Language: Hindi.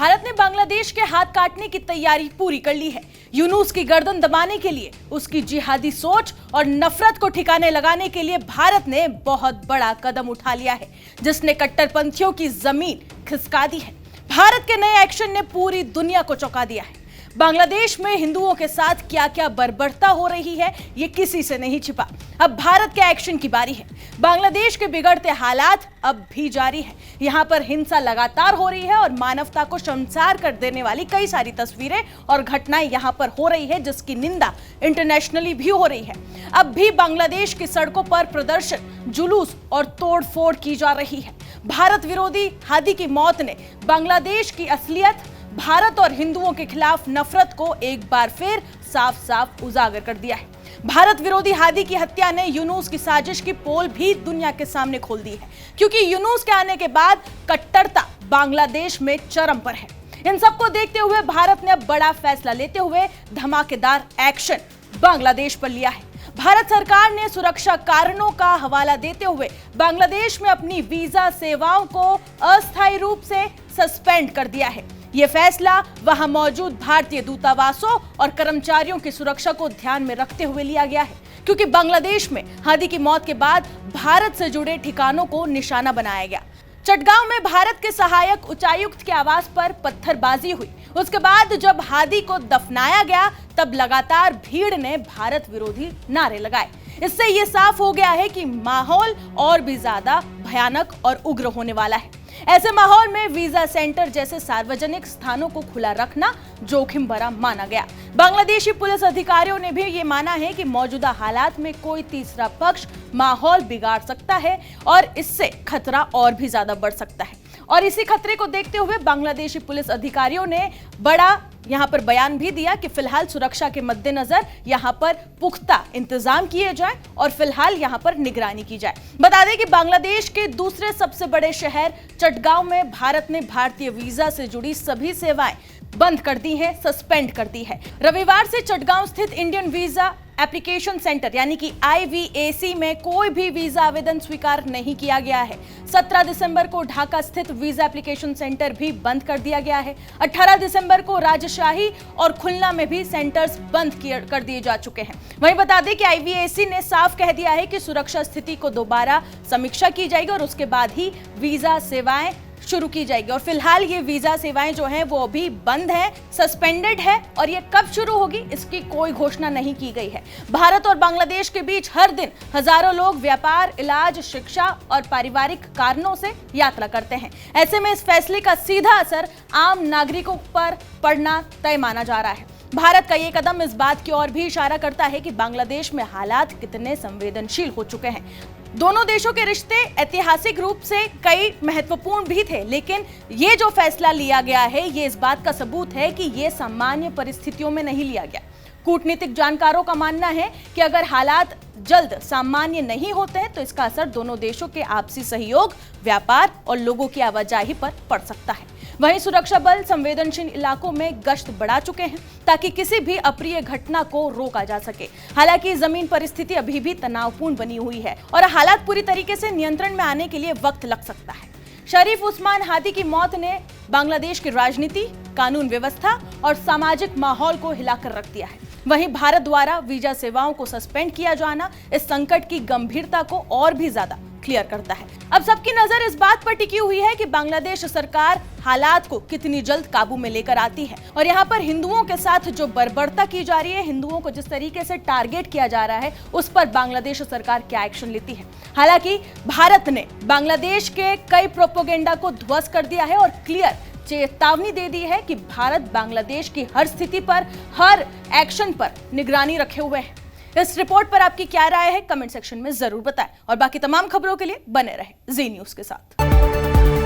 भारत ने बांग्लादेश के हाथ काटने की तैयारी पूरी कर ली है। यूनुस की गर्दन दबाने के लिए, उसकी जिहादी सोच और नफरत को ठिकाने लगाने के लिए भारत ने बहुत बड़ा कदम उठा लिया है, जिसने कट्टरपंथियों की जमीन खिसका दी है। भारत के नए एक्शन ने पूरी दुनिया को चौंका दिया है। बांग्लादेश में हिंदुओं के साथ क्या क्या बर्बरता हो रही है, ये किसी से नहीं छिपा। अब भारत के एक्शन की बारी है। बांग्लादेश के बिगड़ते हालात अब भी जारी है। यहाँ पर हिंसा लगातार हो रही है और मानवता को शर्मसार कर देने वाली कई सारी तस्वीरें और घटनाएं यहाँ पर हो रही है, जिसकी निंदा इंटरनेशनली भी हो रही है। अब भी बांग्लादेश की सड़कों पर प्रदर्शन, जुलूस और तोड़फोड़ की जा रही है। भारत विरोधी हादी की मौत ने बांग्लादेश की असलियत, भारत और हिंदुओं के खिलाफ नफरत को एक बार फिर साफ साफ उजागर कर दिया है। भारत विरोधी हादी की हत्या ने यूनुस की साजिश की पोल भी दुनिया के सामने खोल दी है, क्योंकि यूनुस के आने के बाद कट्टरता बांग्लादेश में चरम पर है। इन सबको देखते हुए भारत ने अब बड़ा फैसला लेते हुए धमाकेदार एक्शन बांग्लादेश पर लिया है। भारत सरकार ने सुरक्षा कारणों का हवाला देते हुए बांग्लादेश में अपनी वीजा सेवाओं को अस्थायी रूप से सस्पेंड कर दिया है। यह फैसला वहां मौजूद भारतीय दूतावासों और कर्मचारियों की सुरक्षा को ध्यान में रखते हुए लिया गया है, क्योंकि बांग्लादेश में हादी की मौत के बाद भारत से जुड़े ठिकानों को निशाना बनाया गया। चटगांव में भारत के सहायक उच्चायुक्त के आवास पर पत्थरबाजी हुई। उसके बाद जब हादी को दफनाया गया, तब लगातार भीड़ ने भारत विरोधी नारे लगाए। इससे यह साफ हो गया है कि माहौल और भी ज्यादा भयानक और उग्र होने वाला है। ऐसे माहौल में वीजा सेंटर जैसे सार्वजनिक स्थानों को खुला रखना जोखिम भरा माना गया। बांग्लादेशी पुलिस अधिकारियों ने भी ये माना है कि मौजूदा हालात में कोई तीसरा पक्ष माहौल बिगाड़ सकता है और इससे खतरा और भी ज्यादा बढ़ सकता है। और इसी खतरे को देखते हुए बांग्लादेशी पुलिस अधिकारियों ने बड़ा यहां पर बयान भी दिया कि फिलहाल सुरक्षा के मद्देनजर यहां पर पुख्ता इंतजाम किए जाए और फिलहाल यहां पर निगरानी की जाए। बता दें कि बांग्लादेश के दूसरे सबसे बड़े शहर चटगांव में भारत ने भारतीय वीजा से जुड़ी सभी सेवाएं बंद कर दी है, सस्पेंड कर दी है। रविवार से चटगांव स्थित इंडियन वीजा एप्लीकेशन सेंटर यानी कि IVAC में कोई भी वीजा आवेदन स्वीकार नहीं किया गया है। 17 दिसंबर को ढाका स्थित वीजा एप्लीकेशन सेंटर भी बंद कर दिया गया है। 18 दिसंबर को राजशाही और खुलना में भी सेंटर्स बंद कर दिए जा चुके हैं। वहीं बता दें कि IVAC ने साफ कह दिया है कि सुरक्षा स्थिति को दोबारा समीक्षा की जाएगी और उसके बाद ही वीजा सेवाएं शुरू की जाएगी। और फिलहाल ये वीजा सेवाएं जो हैं वो अभी बंद है, सस्पेंडेड है, और ये कब शुरू होगी इसकी कोई घोषणा नहीं की गई है। भारत और बांग्लादेश के बीच हर दिन हजारों लोग व्यापार, इलाज, शिक्षा और पारिवारिक कारणों से यात्रा करते हैं। ऐसे में इस फैसले का सीधा असर आम नागरिकों पर पड़ना तय माना जा रहा है। भारत का ये कदम इस बात की ओर भी इशारा करता है कि बांग्लादेश में हालात कितने संवेदनशील हो चुके हैं। दोनों देशों के रिश्ते ऐतिहासिक रूप से कई महत्वपूर्ण भी थे, लेकिन ये जो फैसला लिया गया है ये इस बात का सबूत है कि ये सामान्य परिस्थितियों में नहीं लिया गया। कूटनीतिक जानकारों का मानना है कि अगर हालात जल्द सामान्य नहीं होते हैं तो इसका असर दोनों देशों के आपसी सहयोग, व्यापार और लोगों की आवाजाही पर पड़ सकता है। वहीं सुरक्षा बल संवेदनशील इलाकों में गश्त बढ़ा चुके हैं ताकि किसी भी अप्रिय घटना को रोका जा सके। हालांकि जमीन परिस्थिति अभी भी तनावपूर्ण बनी हुई है और हालात पूरी तरीके से नियंत्रण में आने के लिए वक्त लग सकता है। शरीफ उस्मान हादी की मौत ने बांग्लादेश की राजनीति, कानून व्यवस्था और सामाजिक माहौल को हिलाकर रख दिया है। वहीं भारत द्वारा वीजा सेवाओं को सस्पेंड किया जाना इस संकट की गंभीरता को और भी ज्यादा क्लियर करता है। अब सबकी नजर इस बात पर टिकी हुई है कि बांग्लादेश सरकार हालात को कितनी जल्द काबू में लेकर आती है और यहाँ पर हिंदुओं के साथ जो बर्बरता की जा रही है, हिंदुओं को जिस तरीके से टारगेट किया जा रहा है, उस पर बांग्लादेश सरकार क्या एक्शन लेती है। हालांकि भारत ने बांग्लादेश के कई प्रोपेगेंडा को ध्वस्त कर दिया है और क्लियर चेतावनी दे दी है कि भारत बांग्लादेश की हर स्थिति पर, हर एक्शन पर निगरानी रखे हुए है। इस रिपोर्ट पर आपकी क्या राय है, कमेंट सेक्शन में जरूर बताएं और बाकी तमाम खबरों के लिए बने रहें जी न्यूज़ के साथ।